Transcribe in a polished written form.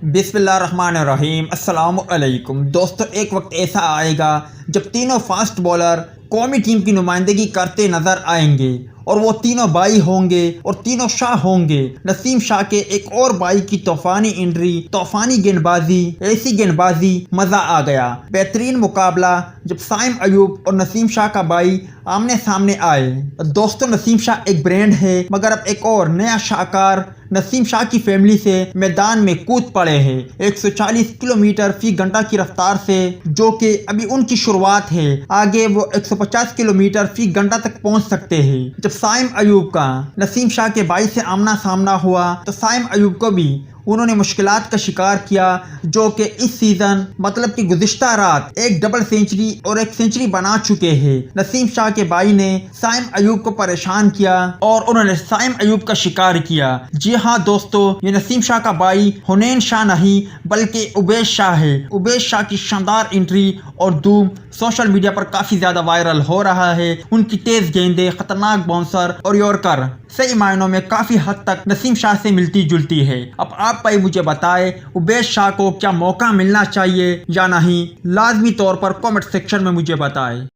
बिस्मिल्लाहिर्रहमानिर्रहीम अस्सलामुअलैकुम। दोस्तों, एक वक्त ऐसा आएगा जब तीनों फास्ट बॉलर कौमी टीम की नुमाइंदगी करते नजर आएंगे और वो तीनों भाई होंगे और तीनों शाह होंगे। नसीम शाह के एक और भाई की तूफानी एंट्री, तूफानी गेंदबाजी, ऐसी गेंदबाजी, मजा आ गया। बेहतरीन मुकाबला जब साइम अयूब और नसीम शाह का भाई आमने सामने आए। दोस्तों, नसीम शाह एक ब्रांड है, मगर अब एक और नया शाहकार नसीम शाह की फैमिली से मैदान में कूद पड़े हैं 140 किलोमीटर फी घंटा की रफ्तार से, जो कि अभी उनकी शुरुआत है। आगे वो 150 किलोमीटर फी घंटा तक पहुंच सकते हैं। जब साइम अयूब का नसीम शाह के भाई से आमना सामना हुआ तो साइम अयूब को भी उन्होंने मुश्किलात का शिकार किया, जो कि इस सीजन मतलब कि गुज़िश्ता रात एक डबल सेंचुरी और एक सेंचुरी बना चुके हैं। नसीम शाह के भाई ने साइम अयूब को परेशान किया और उन्होंने साइम अयूब का शिकार किया। जी हाँ दोस्तों, ये नसीम शाह का भाई हुनैन शाह नहीं बल्कि उबैश शाह है। उबैश शाह की शानदार एंट्री और धूम सोशल मीडिया पर काफी ज्यादा वायरल हो रहा है। उनकी तेज गेंदें, खतरनाक बाउंसर और यॉर्कर सही मायनों में काफी हद तक नसीम शाह से मिलती जुलती है। अब आप भाई मुझे बताएं, उबैश शाह को क्या मौका मिलना चाहिए या नहीं? लाजमी तौर पर कमेंट सेक्शन में मुझे बताएं।